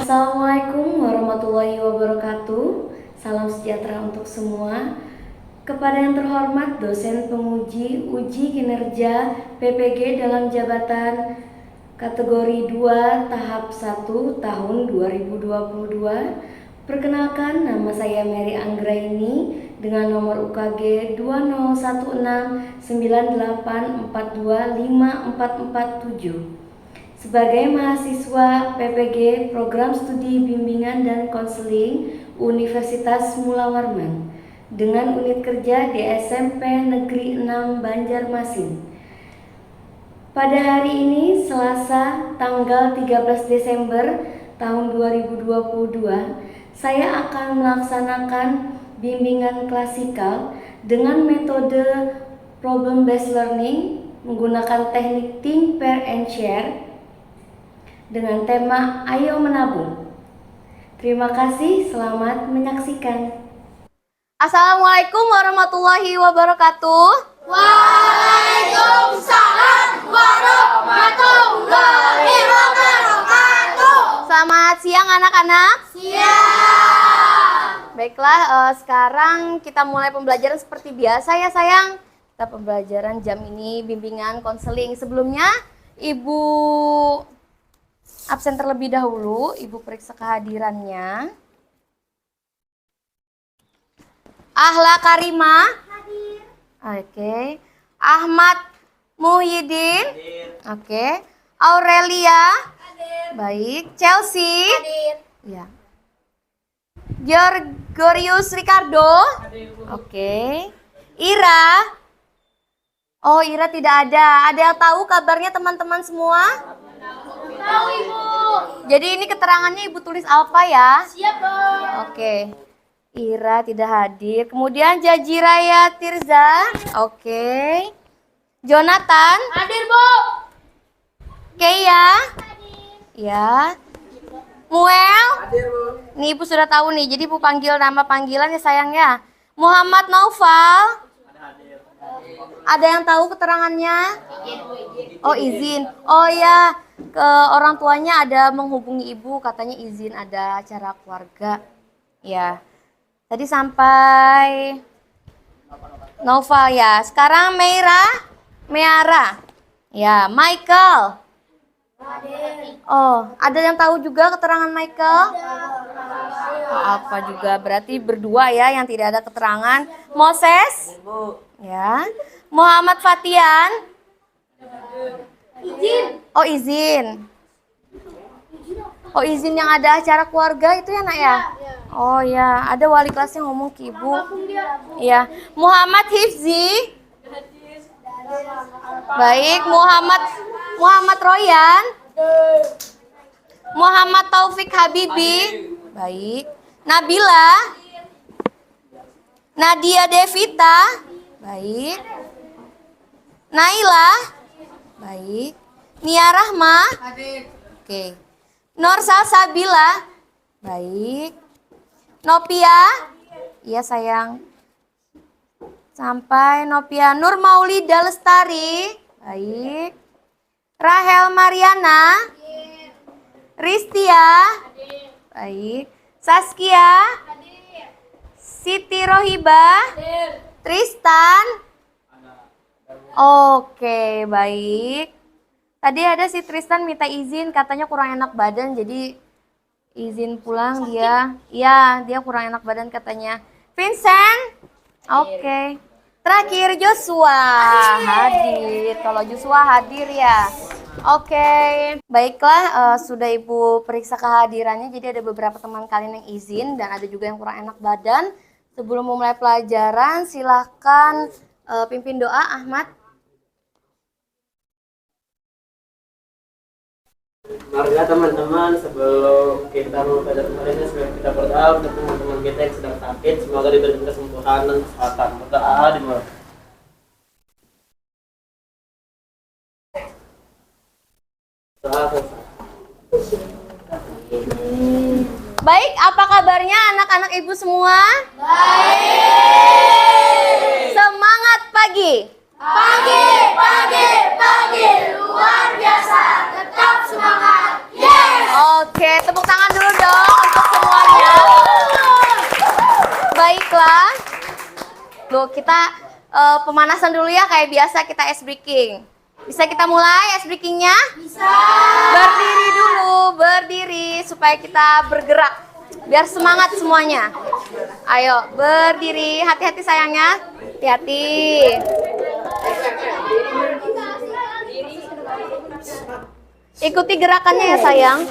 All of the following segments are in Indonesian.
Assalamualaikum warahmatullahi wabarakatuh. Salam sejahtera untuk semua. Kepada yang terhormat dosen penguji uji kinerja PPG dalam jabatan kategori 2 tahap 1 tahun 2022. Perkenalkan, nama saya Mary Anggraini dengan nomor UKG 201698425447. Sebagai mahasiswa PPG Program Studi Bimbingan dan Konseling Universitas Mula Warman dengan unit kerja di SMP Negeri 6 Banjarmasin. Pada hari ini Selasa tanggal 13 Desember tahun 2022, saya akan melaksanakan bimbingan klasikal dengan metode problem based learning menggunakan teknik think, pair, and share dengan tema Ayo Menabung. Terima kasih, selamat menyaksikan. Assalamualaikum warahmatullahi wabarakatuh. Waalaikumsalam warahmatullahi wabarakatuh. Selamat siang anak-anak. Siang. Baiklah, sekarang kita mulai pembelajaran seperti biasa ya sayang. Kita pembelajaran jam ini bimbingan konseling. Sebelumnya Ibu absen terlebih dahulu, Ibu periksa kehadirannya. Ahla Karima. Hadir. Oke. Ahmad Muhyiddin. Oke. Aurelia. Hadir. Baik. Chelsea. Hadir. Ya. Gregorius Ricardo. Oke. Ira. Oh, Ira tidak ada. Ada yang tahu kabarnya teman-teman semua? Tahu Ibu. Jadi ini keterangannya Ibu tulis apa ya? Siap, Bu. Oke. Ira tidak hadir. Kemudian Jajiraya Tirza. Oke. Jonathan. Hadir, Bu. Keia. Ya. Muel. Hadir, Bu. Nih Ibu sudah tahu nih. Jadi Ibu panggil nama panggilan ya sayang ya. Muhammad Naufal. Ada yang tahu keterangannya? Oh, izin. Oh ya, ke orang tuanya ada menghubungi Ibu, katanya izin ada acara keluarga. Ya. Tadi sampai Noval ya. Sekarang Meara. Ya, Michael. Oh, ada yang tahu juga keterangan Michael? Apa juga, berarti berdua ya yang tidak ada keterangan. Moses? Ya. Muhammad Fatian? Izin. Oh, izin. Oh, izin yang ada acara keluarga itu ya, Nak ya? Oh ya, ada wali kelas yang ngomong ke Ibu. Iya. Muhammad Hifzi? Baik, Muhammad Royan? Muhammad Taufik Habibi? Baik. Nabila? Nadia Devita. Baik. Naila. Baik. Nia Rahma. Oke. Nur Salsabila. Baik. Nopia. Iya sayang. Sampai Nopia. Nur Maulida Lestari. Baik. Rahel Mariana. Ristia. Baik. Saskia. Siti Rohiba. Tristan. Oke, baik. Tadi ada si Tristan minta izin, katanya kurang enak badan, jadi izin pulang dia. Iya, dia kurang enak badan katanya. Vincent. Oke. Terakhir Joshua hadir. Kalau Joshua hadir ya. Oke, baiklah, sudah Ibu periksa kehadirannya. Jadi ada beberapa teman kalian yang izin dan ada juga yang kurang enak badan. Sebelum memulai pelajaran, silahkan pimpin doa Ahmad. Marilah teman-teman, sebelum kita membaca kemarinnya, sebelum kita berdoa untuk teman-teman kita yang sedang sakit, semoga diberi kesembuhan dan kesehatan. Berdoa dimulai. Baik, apa kabarnya anak-anak Ibu semua? Baik. Semangat pagi. Pagi, pagi, pagi, luar biasa. Tetap semangat. Yes. Oke, tepuk tangan dulu dong untuk semuanya. Baiklah. Loh, kita pemanasan dulu ya, kayak biasa kita ice breaking. Bisa kita mulai ice breakingnya? Bisa. Berdiri dulu, berdiri supaya kita bergerak. Biar semangat semuanya. Ayo, berdiri. Hati-hati sayangnya. Hati-hati. Ikuti gerakannya ya sayang.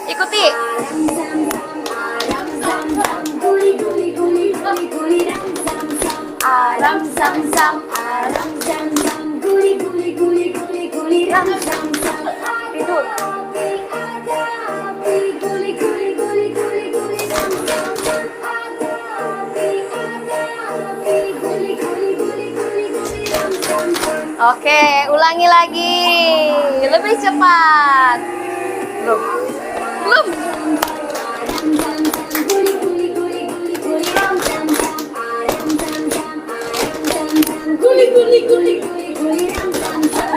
Ikuti. Aram zam zam, aram zam zam, guli guli guli guli guli ram zam zam. Tidur. Oke, ulangi lagi. Lebih cepat. Belum. Belum. Guli guli guli guli guli ram zam zam. Guli guli guli guli guli ram zam zam.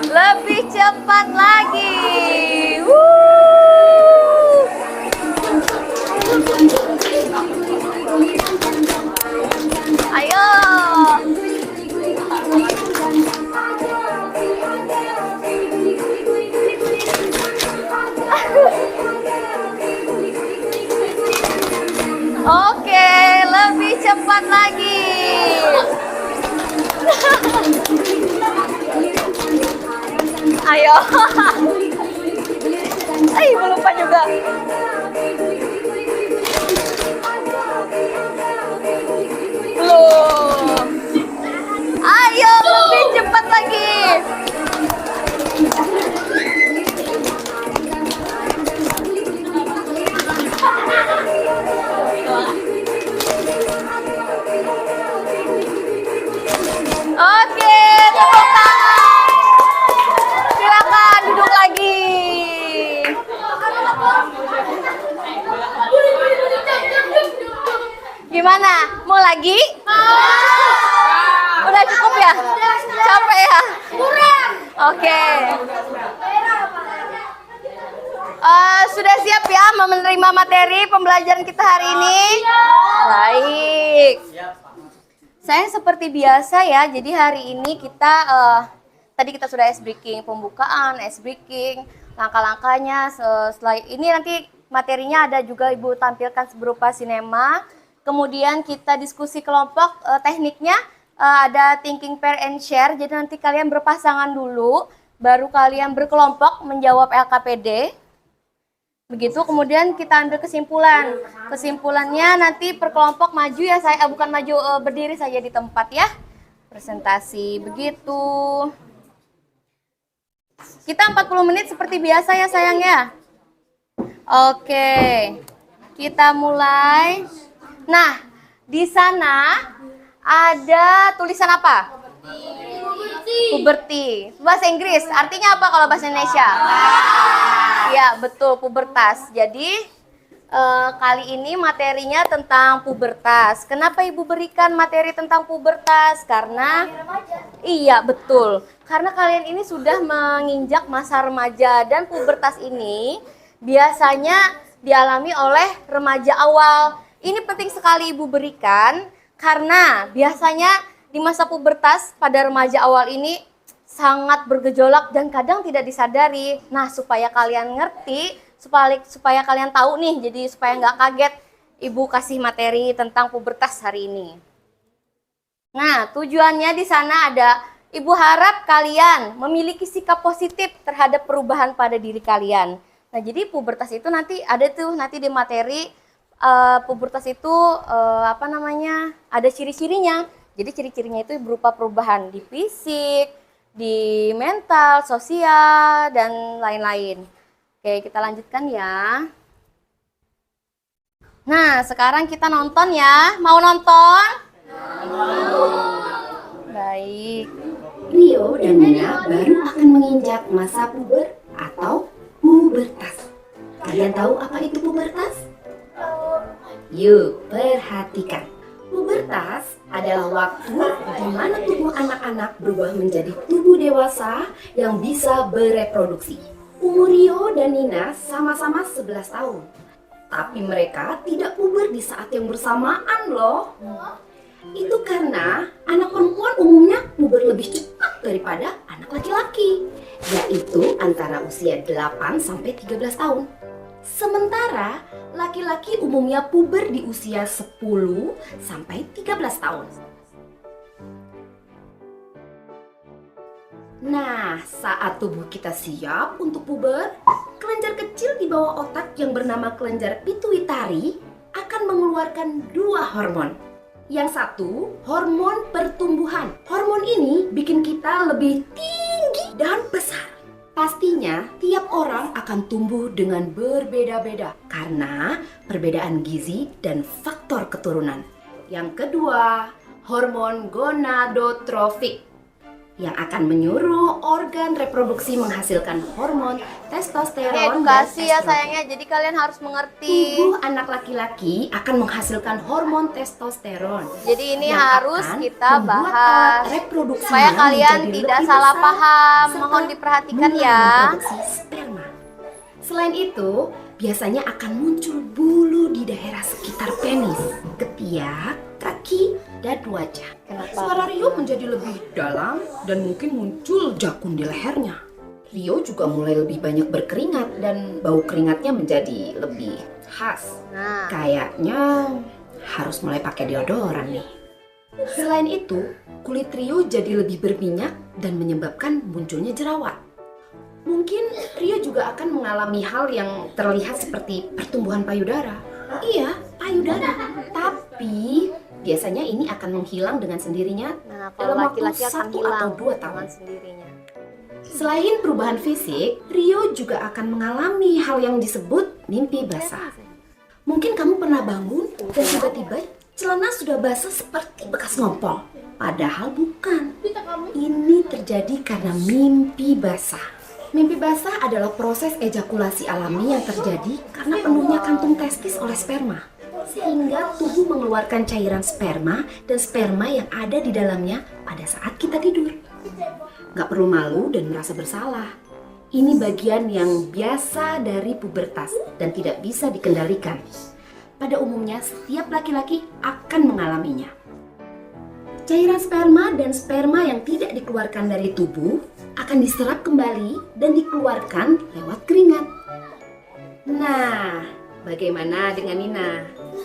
Lebih cepat lagi. Ayo. Oke, lebih cepat lagi. Ayo. Lupa juga. Belum. Ayo, lebih cepat lagi. Oke, tepuk tangan. Silakan duduk lagi. Gimana? Mau lagi? Udah cukup ya? Capek ya? Kurang. Oke. Sudah siap ya menerima materi pembelajaran kita hari ini? Baik. Saya seperti biasa ya, jadi hari ini kita tadi kita sudah ice breaking pembukaan, ice breaking, langkah-langkahnya. Setelah ini nanti materinya ada juga Ibu tampilkan berupa sinema. Kemudian kita diskusi kelompok, tekniknya ada thinking, pair, and share. Jadi nanti kalian berpasangan dulu, baru kalian berkelompok menjawab LKPD. Begitu kemudian kita ambil kesimpulan. Kesimpulannya nanti per kelompok maju ya, saya bukan maju, berdiri saja di tempat ya. Presentasi begitu. Kita 40 menit seperti biasa ya sayang ya. Oke. Kita mulai. Nah, di sana ada tulisan apa? Puberty. Bahasa Inggris, artinya apa kalau bahasa Indonesia? Ya, betul, pubertas. Jadi, kali ini materinya tentang pubertas. Kenapa Ibu berikan materi tentang pubertas? Karena, iya, betul. Karena kalian ini sudah menginjak masa remaja dan pubertas ini biasanya dialami oleh remaja awal. Ini penting sekali Ibu berikan karena biasanya di masa pubertas pada remaja awal ini sangat bergejolak dan kadang tidak disadari. Nah, supaya kalian ngerti, supaya kalian tahu nih, jadi supaya nggak kaget, Ibu kasih materi tentang pubertas hari ini. Nah, tujuannya di sana ada, Ibu harap kalian memiliki sikap positif terhadap perubahan pada diri kalian. Nah, jadi pubertas itu nanti ada tuh, nanti di materi pubertas itu ada ciri-cirinya. Jadi ciri-cirinya itu berupa perubahan di fisik, di mental, sosial, dan lain-lain. Oke, kita lanjutkan ya. Nah, sekarang kita nonton ya. Mau nonton? Baik. Rio dan Nina baru akan menginjak masa puber atau pubertas. Kalian tahu apa itu pubertas? Yuk, perhatikan. Pubertas adalah waktu di mana tubuh anak-anak berubah menjadi tubuh dewasa yang bisa bereproduksi. Umur Rio dan Nina sama-sama 11 tahun. Tapi mereka tidak puber di saat yang bersamaan loh. Itu karena anak perempuan umumnya puber lebih cepat daripada anak laki-laki, yaitu antara usia 8 sampai 13 tahun. Sementara laki-laki umumnya puber di usia 10 sampai 13 tahun. Nah, saat tubuh kita siap untuk puber, kelenjar kecil di bawah otak yang bernama kelenjar pituitari akan mengeluarkan 2 hormon. Yang satu, hormon pertumbuhan. Hormon ini bikin kita lebih tinggi dan besar. Pastinya tiap orang akan tumbuh dengan berbeda-beda karena perbedaan gizi dan faktor keturunan. Yang kedua, hormon gonadotrofik yang akan menyuruh organ reproduksi menghasilkan hormon testosteron dan Edukasi ya estrogen. sayangnya, jadi kalian harus mengerti. Tubuh anak laki-laki akan menghasilkan hormon testosteron. Jadi ini yang harus akan kita membuat bahas alat reproduksinya supaya kalian menjadi tidak lebih salah besar, paham. serta Mohon diperhatikan mulai ya. memproduksi sperma. Selain itu, biasanya akan muncul bulu di daerah sekitar penis, ketiak, kaki, dan wajah. Suara Rio menjadi lebih dalam dan mungkin muncul jakun di lehernya. Rio juga mulai lebih banyak berkeringat dan bau keringatnya menjadi lebih khas. Nah, Kayaknya harus mulai pakai deodoran nih. Selain itu, kulit Rio jadi lebih berminyak dan menyebabkan munculnya jerawat. Mungkin Rio juga akan mengalami hal yang terlihat seperti pertumbuhan payudara. Iya, payudara. Tapi biasanya ini akan menghilang dengan sendirinya nah kalau dalam waktu laki-laki akan 1 hilang atau 2 dengan tahun. sendirinya. Selain perubahan fisik, Rio juga akan mengalami hal yang disebut mimpi basah. Mungkin kamu pernah bangun dan tiba-tiba celana sudah basah seperti bekas ngompol. Padahal bukan. Ini terjadi karena mimpi basah. Mimpi basah adalah proses ejakulasi alami yang terjadi karena penuhnya kantung testis oleh sperma. Sehingga tubuh mengeluarkan cairan sperma dan sperma yang ada di dalamnya pada saat kita tidur. Gak perlu malu dan merasa bersalah. Ini bagian yang biasa dari pubertas dan tidak bisa dikendalikan. Pada umumnya setiap laki-laki akan mengalaminya. Cairan sperma dan sperma yang tidak dikeluarkan dari tubuh akan diserap kembali dan dikeluarkan lewat keringat. Nah, bagaimana dengan Nina?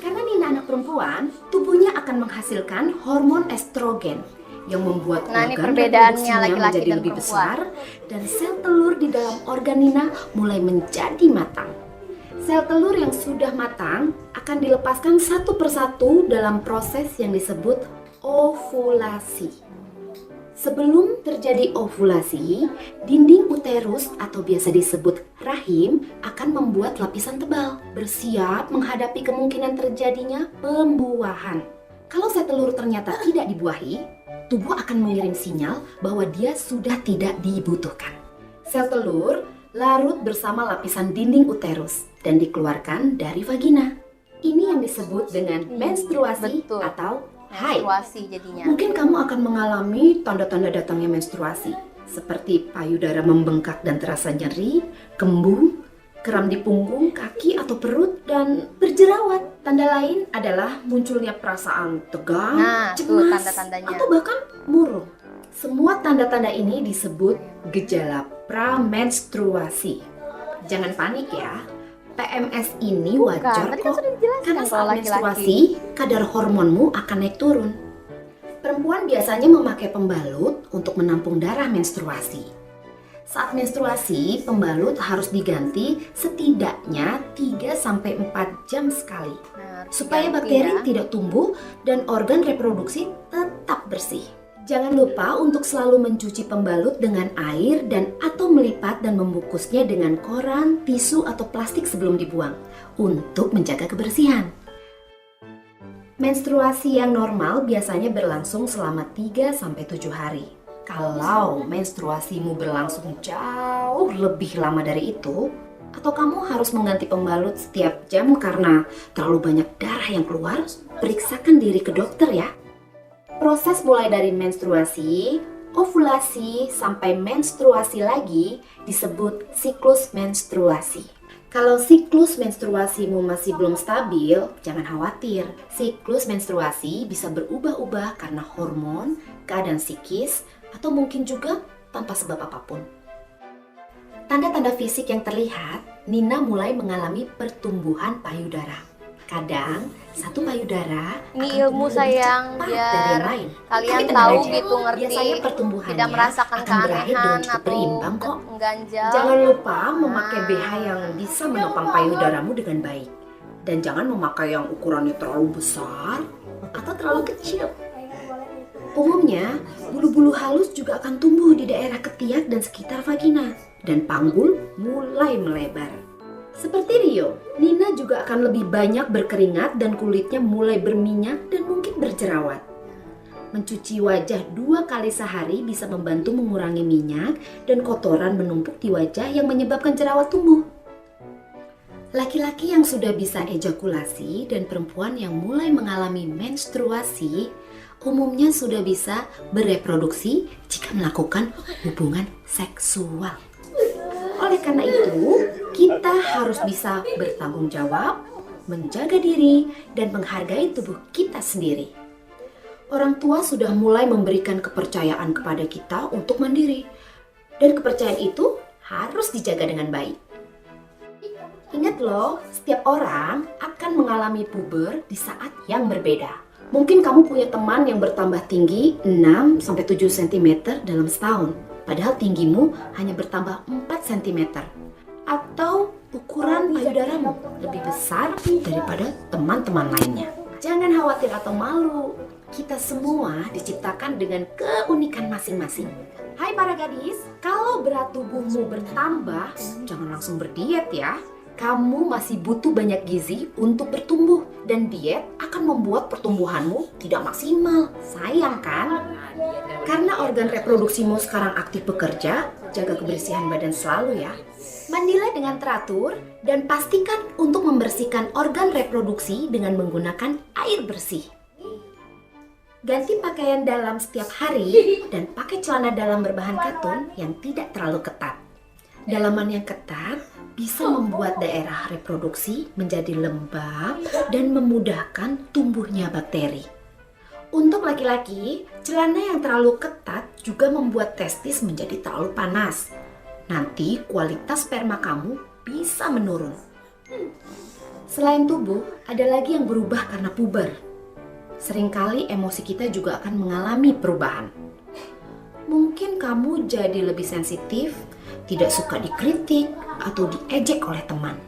Karena Nina anak perempuan, tubuhnya akan menghasilkan hormon estrogen yang membuat Nah, ini organ perbedaannya reproduksinya laki-laki menjadi dan lebih perempuan. besar dan sel telur di dalam organ Nina mulai menjadi matang. Sel telur yang sudah matang akan dilepaskan satu persatu dalam proses yang disebut ovulasi. Sebelum terjadi ovulasi, dinding uterus atau biasa disebut rahim akan membuat lapisan tebal, bersiap menghadapi kemungkinan terjadinya pembuahan. Kalau sel telur ternyata tidak dibuahi, tubuh akan mengirim sinyal bahwa dia sudah tidak dibutuhkan. Sel telur larut bersama lapisan dinding uterus dan dikeluarkan dari vagina. Ini yang disebut dengan menstruasi Betul. atau haid. Menstruasi jadinya. Mungkin kamu akan mengalami tanda-tanda datangnya menstruasi, seperti payudara membengkak dan terasa nyeri, kembung, kram di punggung, kaki atau perut, dan berjerawat. Tanda lain adalah munculnya perasaan tegang, Nah, tuh cemas, tanda-tandanya. atau bahkan murung. Semua tanda-tanda ini disebut gejala pramenstruasi. Jangan panik ya. PMS ini wajar tadi kan kok, sudah dijelaskan karena kalau saat laki-laki. menstruasi kadar hormonmu akan naik turun. Perempuan biasanya memakai pembalut untuk menampung darah menstruasi. Saat menstruasi, pembalut harus diganti setidaknya 3-4 jam sekali Nah, harus supaya diganti bakteri ya. tidak tumbuh dan organ reproduksi tetap bersih. Jangan lupa untuk selalu mencuci pembalut dengan air dan atau melipat dan membungkusnya dengan koran, tisu atau plastik sebelum dibuang untuk menjaga kebersihan. Menstruasi yang normal biasanya berlangsung selama 3-7 hari. Kalau menstruasimu berlangsung jauh lebih lama dari itu, atau kamu harus mengganti pembalut setiap jam karena terlalu banyak darah yang keluar, periksakan diri ke dokter ya. Proses mulai dari menstruasi, ovulasi, sampai menstruasi lagi disebut siklus menstruasi. Kalau siklus menstruasimu masih belum stabil, jangan khawatir. Siklus menstruasi bisa berubah-ubah karena hormon, keadaan psikis, atau mungkin juga tanpa sebab apapun. Tanda-tanda fisik yang terlihat, Nina mulai mengalami pertumbuhan payudara. Kadang, satu payudara Ini akan ilmu tumbuh lebih sayang, cepat dari biar yang lain. kalian Tapi tenang tahu aja, gitu, ngerti. biasanya pertumbuhannya Tidak merasakan akan berakhir dengan keanehan cukup atau berimbang kok. ganjal. Jangan lupa memakai Nah. BH yang bisa menopang payudaramu dengan baik. Dan jangan memakai yang ukurannya terlalu besar atau terlalu kecil. Umumnya, bulu-bulu halus juga akan tumbuh di daerah ketiak dan sekitar vagina. Dan panggul mulai melebar. Seperti Rio, Nina juga akan lebih banyak berkeringat dan kulitnya mulai berminyak dan mungkin berjerawat. Mencuci wajah 2 kali sehari bisa membantu mengurangi minyak dan kotoran menumpuk di wajah yang menyebabkan jerawat tumbuh. Laki-laki yang sudah bisa ejakulasi dan perempuan yang mulai mengalami menstruasi umumnya sudah bisa bereproduksi jika melakukan hubungan seksual. Oleh karena itu, kita harus bisa bertanggung jawab, menjaga diri, dan menghargai tubuh kita sendiri. Orang tua sudah mulai memberikan kepercayaan kepada kita untuk mandiri, dan kepercayaan itu harus dijaga dengan baik. Ingat loh, setiap orang akan mengalami puber di saat yang berbeda. Mungkin kamu punya teman yang bertambah tinggi 6-7 cm dalam setahun, padahal tinggimu hanya bertambah 4 cm. Atau ukuran payudaramu lebih besar daripada teman-teman lainnya. Jangan khawatir atau malu. Kita semua diciptakan dengan keunikan masing-masing. Hai para gadis, kalau berat tubuhmu bertambah, jangan langsung berdiet ya. Kamu masih butuh banyak gizi untuk bertumbuh, dan diet akan membuat pertumbuhanmu tidak maksimal. Sayang kan? Karena organ reproduksimu sekarang aktif bekerja, jaga kebersihan badan selalu ya. Mandilah dengan teratur dan pastikan untuk membersihkan organ reproduksi dengan menggunakan air bersih. Ganti pakaian dalam setiap hari dan pakai celana dalam berbahan katun yang tidak terlalu ketat. Dalaman yang ketat bisa membuat daerah reproduksi menjadi lembab dan memudahkan tumbuhnya bakteri. Untuk laki-laki, celana yang terlalu ketat juga membuat testis menjadi terlalu panas. Nanti kualitas sperma kamu bisa menurun. Selain tubuh, ada lagi yang berubah karena puber. Seringkali emosi kita juga akan mengalami perubahan. Mungkin kamu jadi lebih sensitif, tidak suka dikritik, atau diejek oleh teman.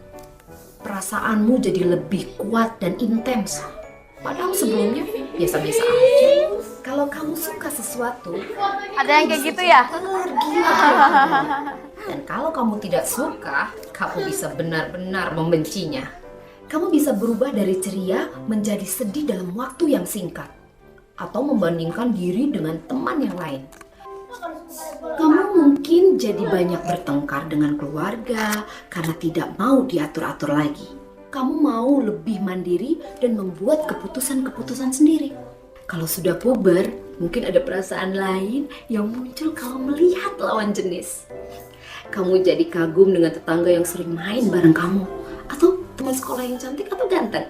perasaanmu jadi lebih kuat dan intens. Padahal sebelumnya biasa-biasa aja. Kalau kamu suka sesuatu, Ada yang kayak gitu ya? tergila-gila. Dan kalau kamu tidak suka, kamu bisa benar-benar membencinya. Kamu bisa berubah dari ceria menjadi sedih dalam waktu yang singkat. Atau membandingkan diri dengan teman yang lain. Kamu mungkin jadi banyak bertengkar dengan keluarga karena tidak mau diatur-atur lagi. Kamu mau lebih mandiri dan membuat keputusan-keputusan sendiri. Kalau sudah puber, mungkin ada perasaan lain yang muncul kalau melihat lawan jenis. Kamu jadi kagum dengan tetangga yang sering main bareng kamu, atau teman sekolah yang cantik atau ganteng.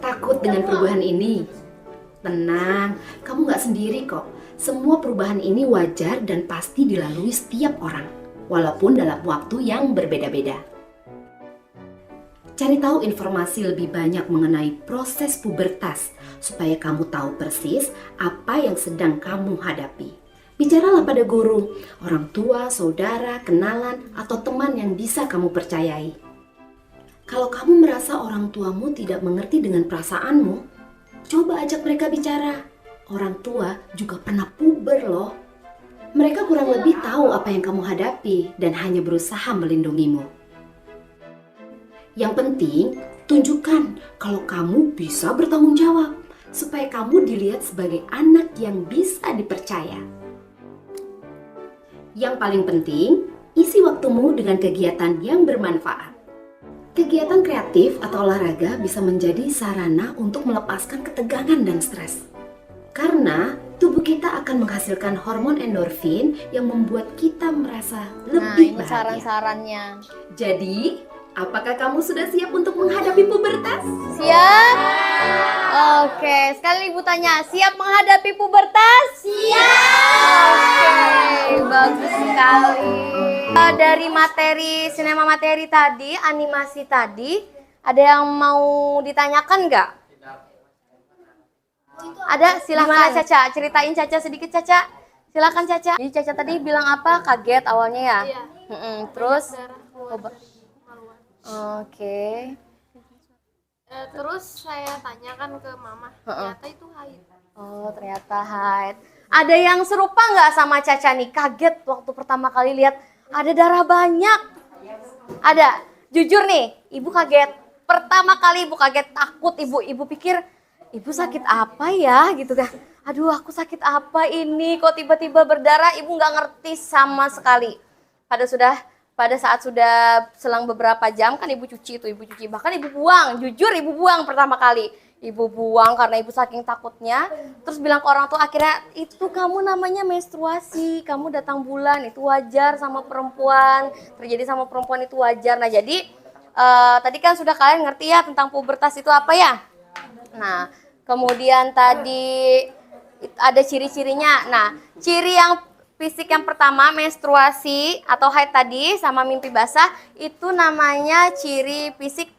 Takut dengan perubahan ini? Tenang, kamu gak sendiri kok. Semua perubahan ini wajar dan pasti dilalui setiap orang, walaupun dalam waktu yang berbeda-beda. Cari tahu informasi lebih banyak mengenai proses pubertas, supaya kamu tahu persis apa yang sedang kamu hadapi. Bicaralah pada guru, orang tua, saudara, kenalan, atau teman yang bisa kamu percayai. Kalau kamu merasa orang tuamu tidak mengerti dengan perasaanmu, coba ajak mereka bicara. Orang tua juga pernah puber loh. Mereka kurang lebih tahu apa yang kamu hadapi dan hanya berusaha melindungimu. Yang penting, tunjukkan kalau kamu bisa bertanggung jawab, supaya kamu dilihat sebagai anak yang bisa dipercaya. Yang paling penting, isi waktumu dengan kegiatan yang bermanfaat. Kegiatan kreatif atau olahraga bisa menjadi sarana untuk melepaskan ketegangan dan stres. Karena tubuh kita akan menghasilkan hormon endorfin yang membuat kita merasa Nah, lebih ini bahagia. saran-sarannya. Jadi, apakah kamu sudah siap untuk menghadapi pubertas? Siap? Oke, sekali Ibu tanya, siap menghadapi pubertas? Siap! Oke, bagus sekali. Dari materi, sinema materi tadi, animasi tadi, ada yang mau ditanyakan nggak? Ada? Silakan Caca, ceritain Caca sedikit Caca. Silakan Caca. Jadi Caca tadi bilang apa? Kaget awalnya ya? Iya. Terus? Oke. Terus saya tanyakan ke mama, ternyata itu haid. Oh, ternyata haid. Ada yang serupa nggak sama Caca nih? Kaget waktu pertama kali lihat ada darah banyak. Ada. Jujur nih, Ibu kaget. Pertama kali Ibu kaget, takut Ibu. Ibu pikir, Ibu sakit apa ya gitu kan. Aduh, aku sakit apa ini? Kok tiba-tiba berdarah? Ibu nggak ngerti sama sekali. Pada saat sudah selang beberapa jam kan Ibu cuci itu, Ibu cuci. Bahkan Ibu buang, jujur Ibu buang pertama kali. Ibu buang karena Ibu saking takutnya. Terus bilang ke orang tua, akhirnya itu kamu namanya menstruasi, kamu datang bulan, itu wajar sama perempuan. Terjadi sama perempuan itu wajar. Nah jadi tadi kan sudah kalian ngerti ya tentang pubertas itu apa ya? Nah kemudian tadi ada ciri-cirinya. Nah ciri yang fisik yang pertama, menstruasi atau haid tadi sama mimpi basah, itu namanya ciri fisik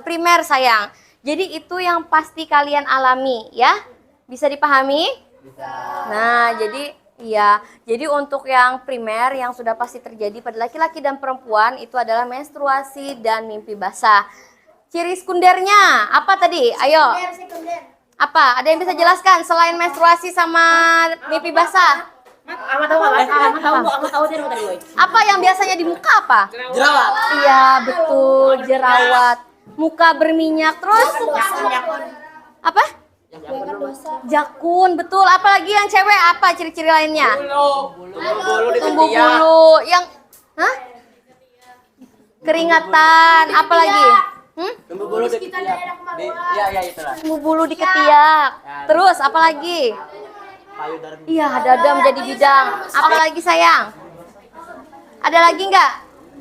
primer sayang. Jadi itu yang pasti kalian alami ya. Bisa dipahami? Bisa. Nah, jadi untuk yang primer yang sudah pasti terjadi pada laki-laki dan perempuan itu adalah menstruasi dan mimpi basah. Ciri sekundernya apa tadi? Ayo. Apa? Ada yang bisa jelaskan selain menstruasi sama mimpi basah? Apa yang biasanya di muka apa? Jerawat. Iya, betul, jerawat. Muka berminyak terus apa? Jakun, betul. Apalagi yang cewek apa ciri-ciri lainnya? Tumbuh bulu. Yang keringatan, apalagi? Tumbuh bulu di ketiak. Iya, itulah. Tumbuh bulu di ketiak. Terus apalagi? Payudara. Iya, dada menjadi bidang. Apalagi sayang? Ada lagi nggak?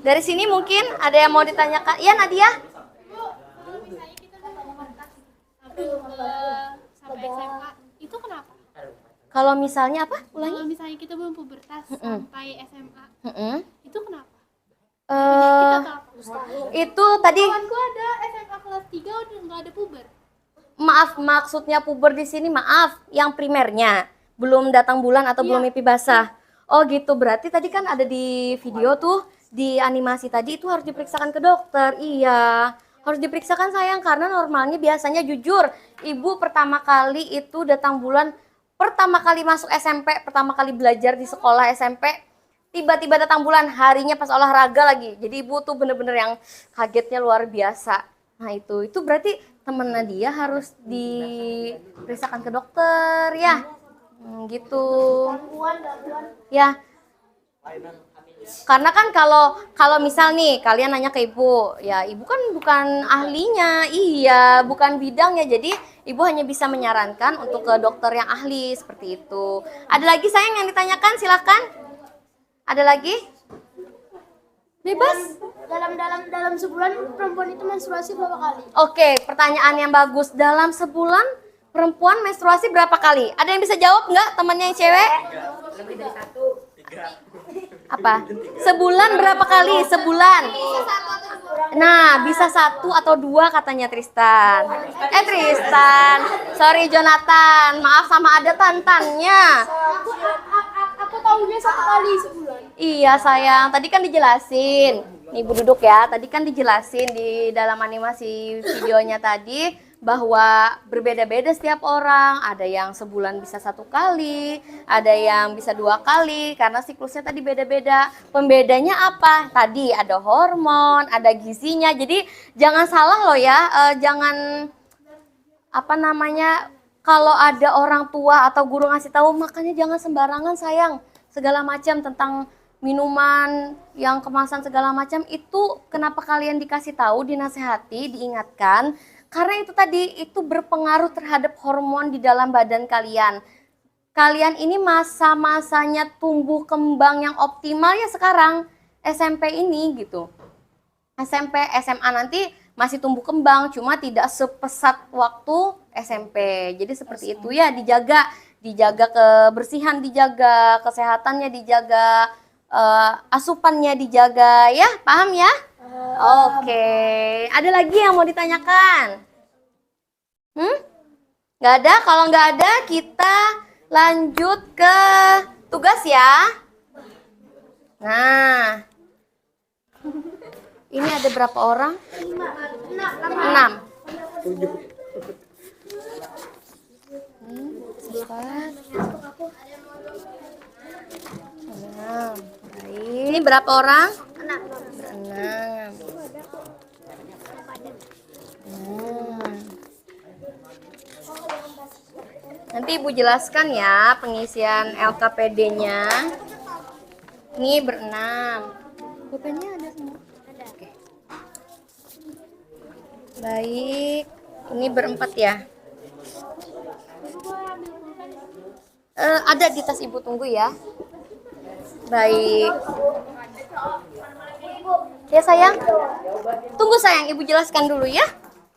Dari sini mungkin ada yang mau ditanyakan. Iya, Nadia? Sampai SMA itu kenapa? Kalau misalnya apa? Ulangi. Kalau misalnya kita belum pubertas sampai SMA, itu kenapa? Eh, itu tadi Kawanku ada SMA kelas 3 udah nggak ada puber. maaf, maksudnya puber di sini maaf, yang primernya belum datang bulan atau belum mimpi basah. Oh gitu, berarti tadi kan ada di video tuh di animasi tadi itu harus diperiksakan ke dokter. Iya, harus diperiksakan sayang, karena normalnya biasanya jujur, ibu pertama kali itu datang bulan, pertama kali masuk SMP, pertama kali belajar di sekolah SMP, tiba-tiba datang bulan, harinya pas olahraga lagi. Jadi ibu tuh bener-bener yang kagetnya luar biasa. Nah itu berarti temen Nadia harus diperiksakan ke dokter ya. Gitu. Ya. Karena kan kalau misal nih kalian nanya ke ibu, ya ibu kan bukan ahlinya, iya, bukan bidangnya, jadi ibu hanya bisa menyarankan untuk ke dokter yang ahli seperti itu. Ada lagi sayang yang ditanyakan, silahkan. Ada lagi? Bebas. Dalam sebulan perempuan itu menstruasi berapa kali? Oke, pertanyaan yang bagus. Dalam sebulan perempuan menstruasi berapa kali? Ada yang bisa jawab nggak temannya yang cewek? Apa? Sebulan berapa kali? Sebulan. Nah, bisa 1 atau 2 katanya Tristan. Tristan. Sorry Jonathan. Maaf sama ada tantannya. Aku tahunya 1 kali sebulan. Iya sayang, tadi kan dijelasin. Nih ibu duduk ya, tadi kan dijelasin di dalam animasi videonya tadi bahwa berbeda-beda setiap orang. Ada yang sebulan bisa 1 kali, ada yang bisa 2 kali, karena siklusnya tadi beda-beda. Pembedanya apa? Tadi ada hormon, ada gizinya. Jadi jangan salah loh ya, jangan apa namanya, kalau ada orang tua atau guru ngasih tahu, makanya jangan sembarangan sayang. Segala macam tentang minuman yang kemasan segala macam itu, kenapa kalian dikasih tahu, dinasehati, diingatkan? Karena itu tadi, itu berpengaruh terhadap hormon di dalam badan kalian. Kalian ini masa-masanya tumbuh kembang yang optimal ya sekarang, SMP ini gitu. SMP, SMA nanti masih tumbuh kembang, cuma tidak sepesat waktu SMP. Jadi seperti itu ya, dijaga kebersihan, dijaga kesehatannya, dijaga asupannya, dijaga ya, paham ya? Oke, ada lagi yang mau ditanyakan? Nggak ada? Kalau nggak ada, kita lanjut ke tugas ya. Nah, ini ada berapa orang? 6. 6. Baik. Ini berapa orang? 6. Nanti ibu jelaskan ya pengisian LKPD-nya. Ini berenam. Pulpennya ada semua? Ada. Oke. Baik. Ini berempat ya. Ada di tas ibu, tunggu ya. Baik. Ya sayang. Tunggu sayang, ibu jelaskan dulu ya.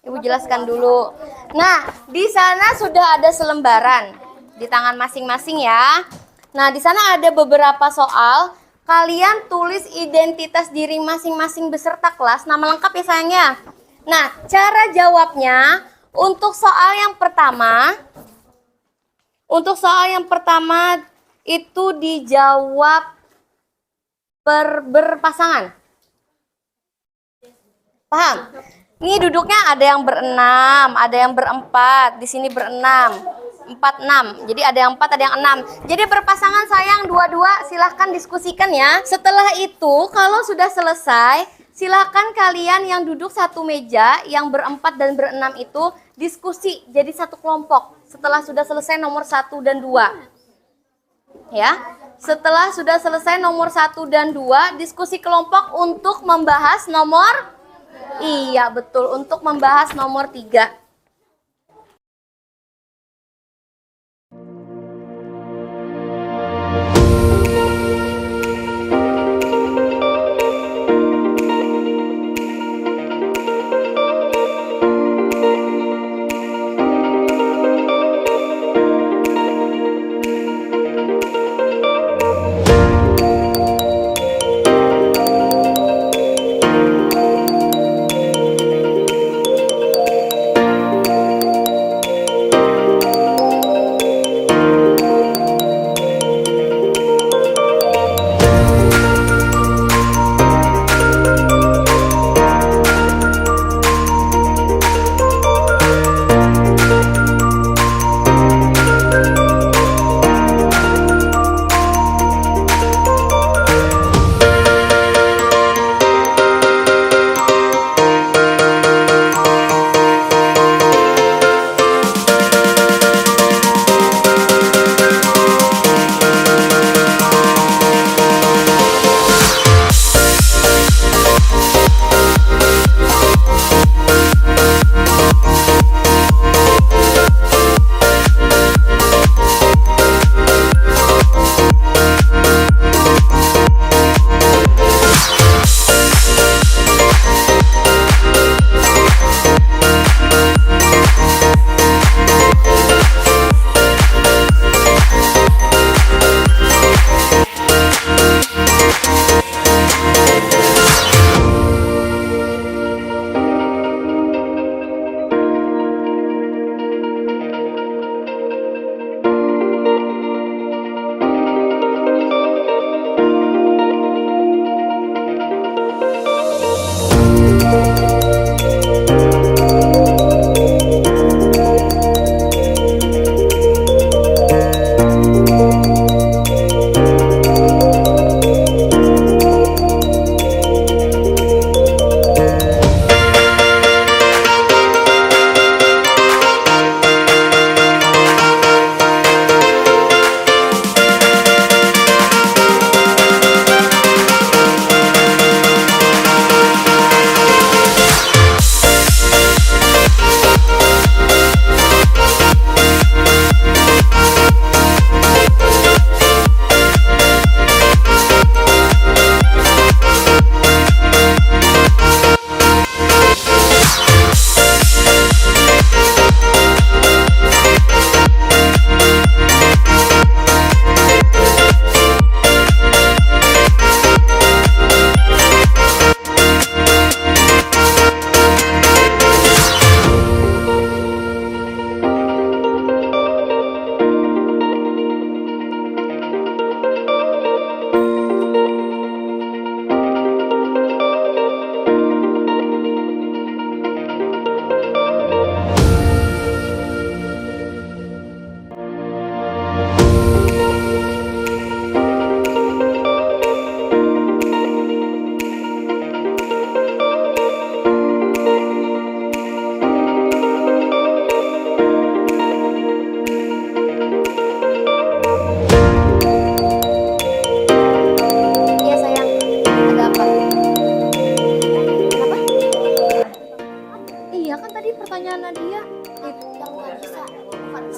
Ibu jelaskan dulu. Nah, di sana sudah ada selembaran di tangan masing-masing ya. Nah, di sana ada beberapa soal. Kalian tulis identitas diri masing-masing beserta kelas, nama lengkap ya sayangnya. Nah, cara jawabnya untuk soal yang pertama itu dijawab berpasangan. Paham? Ini duduknya ada yang berenam, ada yang berempat, di sini berenam, 4-6. Jadi ada yang 4, ada yang 6. Jadi berpasangan sayang, dua-dua, silahkan diskusikan ya. Setelah itu, kalau sudah selesai, silahkan kalian yang duduk satu meja, yang berempat dan berenam itu diskusi jadi satu kelompok. Setelah sudah selesai nomor 1 dan 2. Ya, setelah sudah selesai nomor 1 dan 2, diskusi kelompok untuk membahas nomor, iya betul, untuk membahas nomor 3.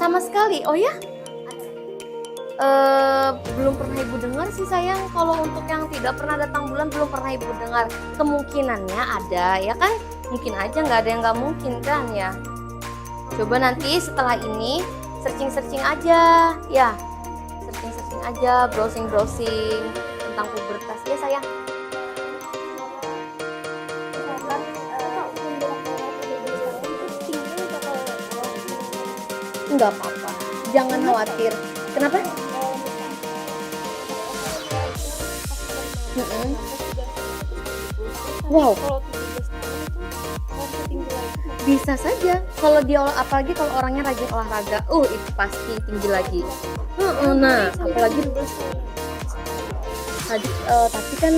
Sama sekali. Oh ya? Belum pernah ibu dengar sih sayang. Kalau untuk yang tidak pernah datang bulan belum pernah ibu dengar. Kemungkinannya ada ya kan? Mungkin aja, nggak ada yang nggak mungkin kan ya. Coba nanti setelah ini searching aja ya. Searching aja, browsing tentang pubertas ya sayang. Nggak apa-apa, jangan khawatir. Kenapa? Wow, bisa saja kalau dia, apalagi kalau orangnya rajin olahraga, itu pasti tinggi lagi. Nah, apalagi tadi, tapi kan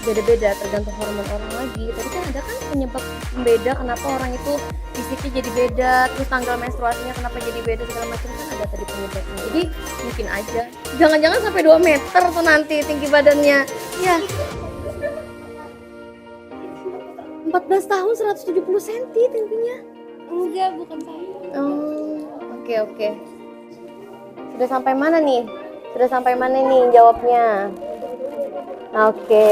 beda-beda tergantung hormon orang lagi. Tadi kan ada kan penyebab pembeda kenapa orang itu fisiknya jadi beda, terus tanggal menstruasinya kenapa jadi beda, segala macam kan ada tadi penyebabnya. Jadi mungkin aja, jangan-jangan sampai 2 meter tuh nanti tinggi badannya ya. 14 tahun 170 cm tingginya. Enggak, bukan saya. Oke. Sudah sampai mana nih? Jawabnya? Oke.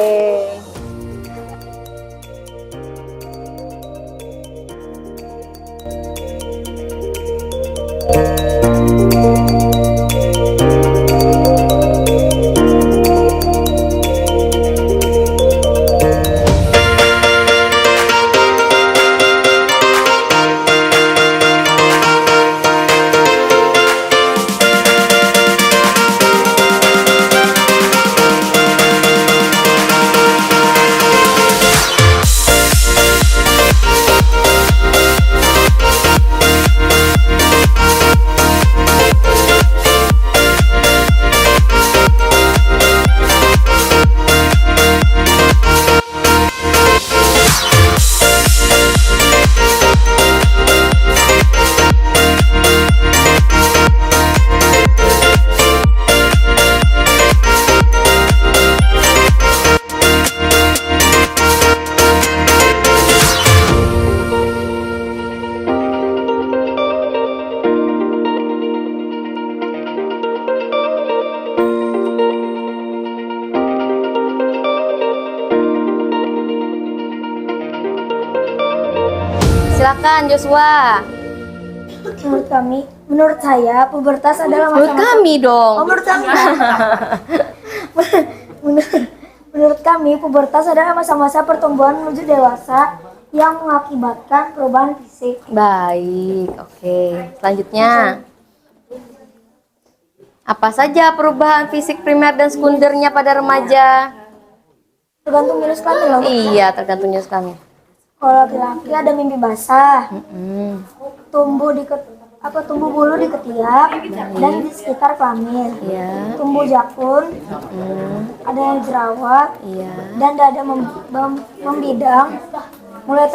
Silakan Joshua. Menurut saya pubertas adalah Menurut masa-masa. kami dong. Menurut kami. Menurut kami pubertas adalah masa-masa pertumbuhan menuju dewasa yang mengakibatkan perubahan fisik. Baik, oke. Selanjutnya. Apa saja perubahan fisik primer dan sekundernya pada remaja? Tergantung jenis kelamin loh. Iya, tergantung jenis kami. Kalau laki-laki ada mimpi basah, tumbuh bulu di ketiak dan di sekitar kelamin, Iya. tumbuh jakun, ada yang jerawat, Iya. dan dada membidang, mulai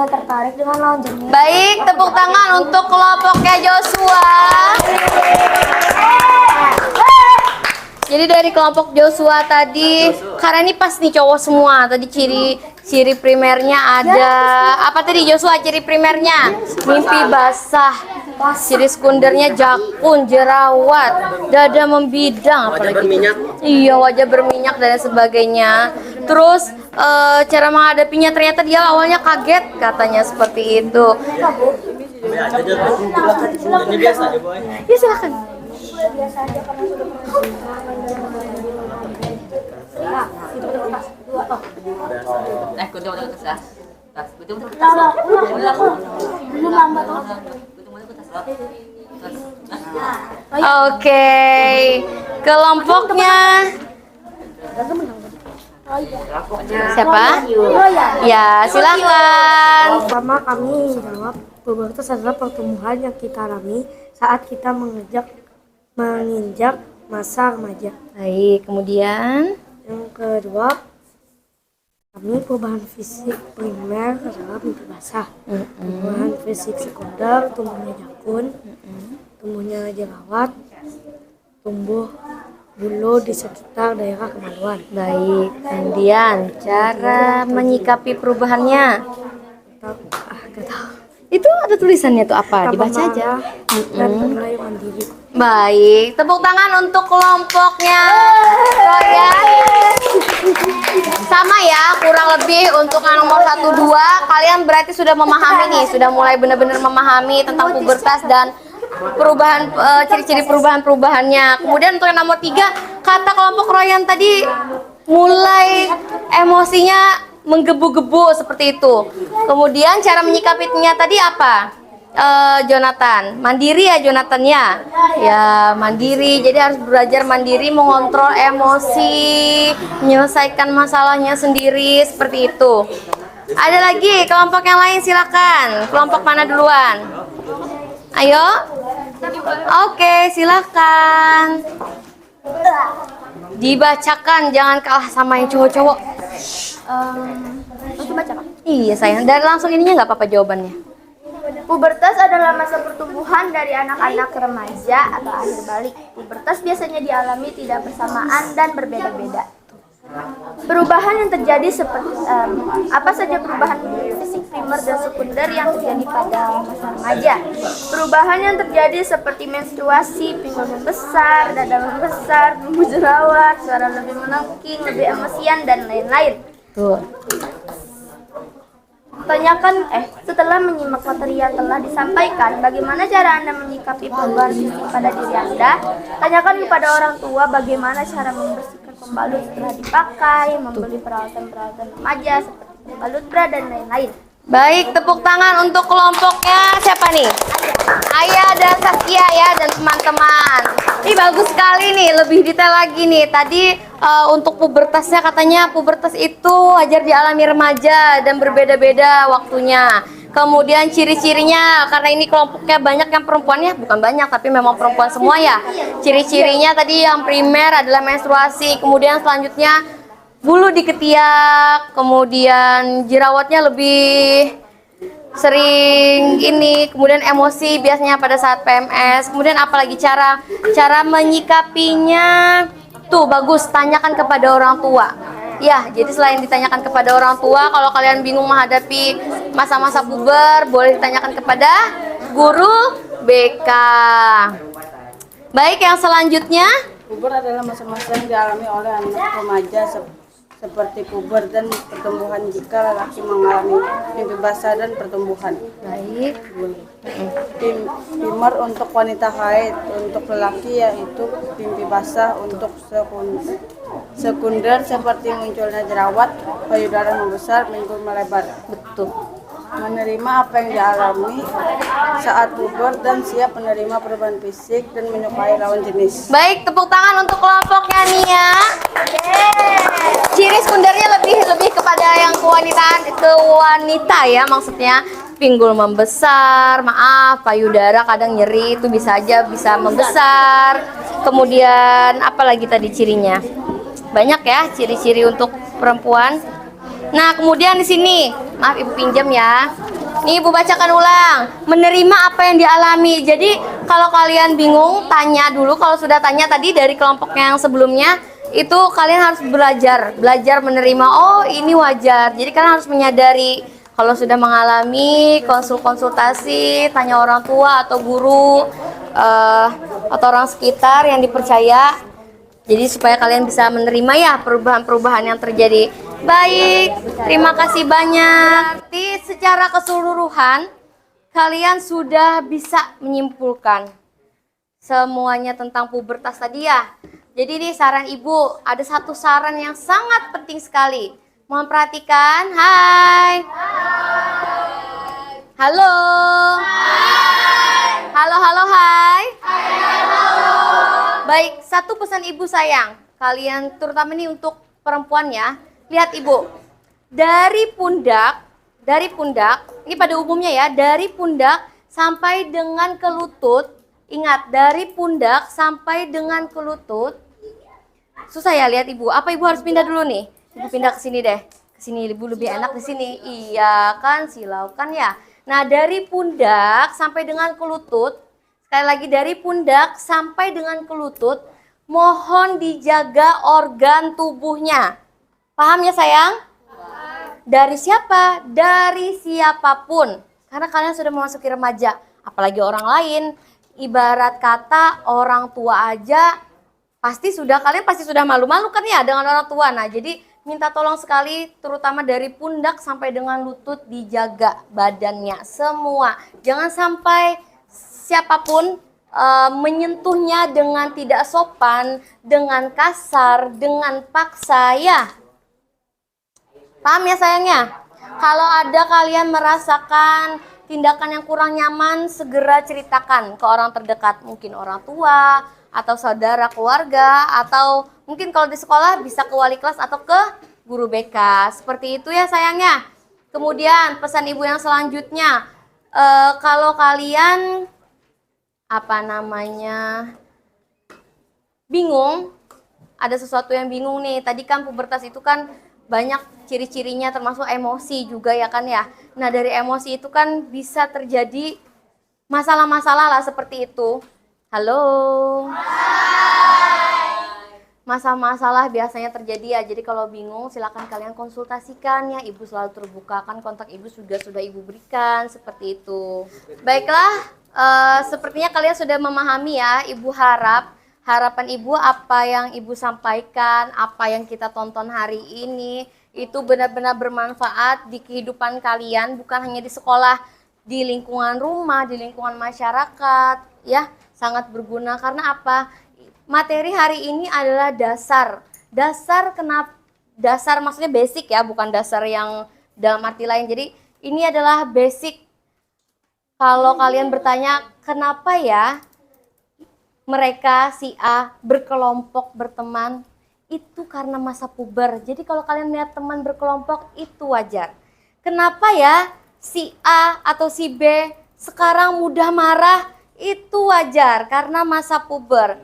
tertarik dengan lawan jenis. Baik, tepuk tangan untuk kelompoknya Joshua. Jadi dari kelompok Joshua tadi, karena ini pas nih cowok semua. Tadi ciri primernya ada apa tadi Joshua? Ciri primernya mimpi basah, ciri sekundernya jakun, jerawat, dada membidang, Wajah apalagi berminyak. iya, wajah berminyak dan sebagainya. Terus cara menghadapinya ternyata dia awalnya kaget, katanya seperti itu. Ya, jadi biasa ya, Boy. Ya silakan. Biasa aja karena sudah Oke, kelompoknya siapa? Ya, silakan. Pertama kami jawab pubertas adalah pertumbuhan yang kita alami saat kita menginjak masa remaja. Baik, kemudian Yang kedua, kami perubahan fisik primer adalah mimpi basah. Perubahan fisik sekunder, tumbuhnya jakun, tumbuhnya jerawat, tumbuh bulu di sekitar daerah kemaluan. baik, kemudian cara menyikapi perubahannya. Gak tahu. Itu ada tulisannya tuh apa? Dibaca aja. Dan berlari mandiri. Baik, tepuk tangan untuk kelompoknya Royan. Sama ya, kurang lebih untuk yang nomor 1, 2 kalian berarti sudah memahami nih, sudah mulai benar-benar memahami tentang pubertas dan perubahan, ciri-ciri perubahan-perubahannya. Kemudian untuk yang nomor 3, kata kelompok Royan tadi mulai emosinya menggebu-gebu seperti itu. Kemudian cara menyikapinya tadi apa? Jonathan, mandiri ya Jonathan ya. Ya, mandiri. Jadi harus belajar mandiri, mengontrol emosi, menyelesaikan masalahnya sendiri seperti itu. Ada lagi kelompok yang lain, silakan. Kelompok mana duluan? Ayo. Oke, silakan. Dibacakan, jangan kalah sama yang cowok-cowok. Untuk baca, Pak. Iya sayang, dan langsung ininya nggak apa-apa jawabannya. Pubertas adalah masa pertumbuhan dari anak-anak remaja atau akhir balik. Pubertas biasanya dialami tidak bersamaan dan berbeda-beda. Perubahan yang terjadi seperti apa saja perubahan fisik primer dan sekunder yang terjadi pada masa remaja. Perubahan yang terjadi seperti menstruasi, pinggul membesar, dada membesar, tumbuh jerawat, suara lebih menengking, lebih emosian dan lain-lain. Tuh. Setelah menyimak materi yang telah disampaikan, bagaimana cara Anda menyikapi perubahan fisik pada diri Anda? Tanyakan kepada orang tua bagaimana cara membersihkan pembalut setelah dipakai, membeli peralatan-peralatan remaja seperti pembalut bra dan lain-lain. Baik, tepuk tangan untuk kelompoknya siapa nih? Ayah dan Saskia ya dan teman-teman. Ini bagus sekali nih, lebih detail lagi nih. Tadi untuk pubertasnya katanya pubertas itu wajar dialami remaja dan berbeda-beda waktunya. Kemudian ciri-cirinya, karena ini kelompoknya banyak yang perempuannya, bukan banyak tapi memang perempuan semua ya. Ciri-cirinya tadi yang primer adalah menstruasi, kemudian selanjutnya bulu di ketiak, kemudian jerawatnya lebih sering ini, kemudian emosi biasanya pada saat PMS. Kemudian apalagi cara menyikapinya tuh bagus, tanyakan kepada orang tua. Ya, jadi selain ditanyakan kepada orang tua, kalau kalian bingung menghadapi masa-masa puber, boleh ditanyakan kepada guru BK. Baik, yang selanjutnya. Puber adalah masa-masa yang dialami oleh anak remaja seperti puber dan pertumbuhan jika lelaki mengalami mimpi basah dan pertumbuhan. Baik. Primer untuk wanita haid, untuk lelaki yaitu mimpi basah, untuk sekunder seperti munculnya jerawat, payudara membesar, pinggul melebar. Betul. Menerima apa yang dialami saat puber dan siap menerima perubahan fisik dan menyukai lawan jenis. Baik, tepuk tangan untuk kelompoknya nih ya. Ciri sekundernya lebih kepada yang ke wanita ya, maksudnya pinggul membesar, payudara kadang nyeri itu bisa membesar. Kemudian apa lagi tadi cirinya? Banyak ya ciri-ciri untuk perempuan. Nah, kemudian di sini, maaf Ibu pinjam ya. Nih Ibu bacakan ulang. Menerima apa yang dialami. Jadi kalau kalian bingung, tanya dulu. Kalau sudah tanya tadi dari kelompoknya yang sebelumnya, itu kalian harus belajar menerima. Oh, ini wajar. Jadi kalian harus menyadari kalau sudah mengalami, konsultasi, tanya orang tua atau guru atau orang sekitar yang dipercaya. Jadi supaya kalian bisa menerima ya perubahan-perubahan yang terjadi. Baik, terima kasih banyak. Jadi secara keseluruhan kalian sudah bisa menyimpulkan semuanya tentang pubertas tadi ya. Jadi nih saran Ibu, ada satu saran yang sangat penting sekali. Mohon perhatikan. Hai. Halo. Halo, hai. Baik, satu pesan Ibu sayang. Kalian terutama nih untuk perempuan ya. Lihat Ibu, dari pundak, ini pada umumnya ya, dari pundak sampai dengan ke lutut. Ingat, dari pundak sampai dengan ke lutut. Susah ya lihat Ibu. Apa Ibu harus pindah dulu nih? Ibu pindah ke sini deh. Ke sini Ibu lebih enak di sini. Iya kan, silau kan ya. Nah, dari pundak sampai dengan ke lutut. Sekali lagi dari pundak sampai dengan ke lutut. Mohon dijaga organ tubuhnya. Paham ya sayang? Dari siapa? Dari siapapun. Karena kalian sudah memasuki remaja, apalagi orang lain. Ibarat kata orang tua aja kalian pasti sudah malu-malu kan ya dengan orang tua. Nah, jadi minta tolong sekali terutama dari pundak sampai dengan lutut dijaga badannya semua. Jangan sampai siapapun menyentuhnya dengan tidak sopan, dengan kasar, dengan paksa ya. Paham ya sayangnya? Kalau ada kalian merasakan tindakan yang kurang nyaman, segera ceritakan ke orang terdekat, mungkin orang tua, atau saudara keluarga, atau mungkin kalau di sekolah bisa ke wali kelas atau ke guru BK. Seperti itu ya sayangnya. Kemudian pesan ibu yang selanjutnya, kalau kalian bingung, ada sesuatu yang bingung nih. Tadi kan pubertas itu kan banyak ciri-cirinya termasuk emosi juga ya kan ya. Nah dari emosi itu kan bisa terjadi masalah-masalah lah seperti itu. Halo. Masalah-masalah biasanya terjadi ya. Jadi kalau bingung silakan kalian konsultasikan ya. Ibu selalu terbuka, kan kontak ibu sudah ibu berikan seperti itu. Baiklah, sepertinya kalian sudah memahami ya. Ibu harapan ibu apa yang ibu sampaikan, apa yang kita tonton hari ini itu benar-benar bermanfaat di kehidupan kalian, bukan hanya di sekolah, di lingkungan rumah, di lingkungan masyarakat ya. Sangat berguna karena apa? Materi hari ini adalah dasar maksudnya basic ya, bukan dasar yang dalam arti lain. Jadi ini adalah basic. Kalau kalian bertanya kenapa ya mereka si A berkelompok berteman, itu karena masa puber. Jadi kalau kalian lihat teman berkelompok itu wajar. Kenapa ya si A atau si B sekarang mudah marah, itu wajar karena masa puber.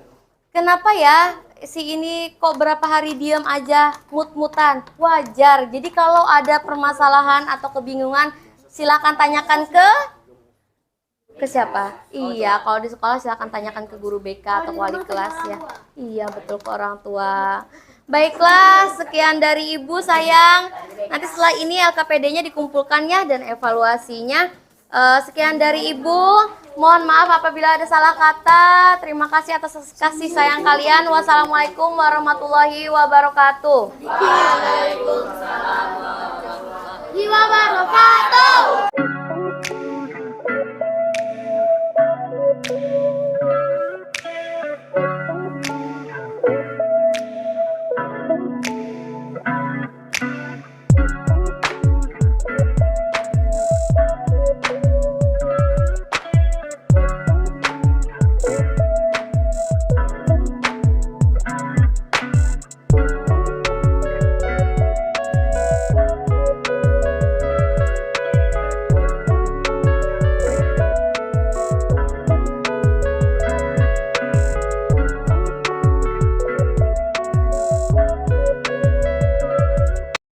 Kenapa ya si ini kok berapa hari diam aja, mut-mutan, wajar. Jadi kalau ada permasalahan atau kebingungan silakan tanyakan ke siapa? Iya, kalau di sekolah silakan tanyakan ke guru BK atau wali kelas ya. Iya, betul, ke orang tua. Baiklah, sekian dari ibu sayang. Nanti setelah ini LKPD-nya dikumpulkan ya dan evaluasinya. Sekian dari ibu. Mohon maaf apabila ada salah kata. Terima kasih atas kasih sayang kalian. Wassalamualaikum warahmatullahi wabarakatuh. Waalaikumsalam warahmatullahi wabarakatuh.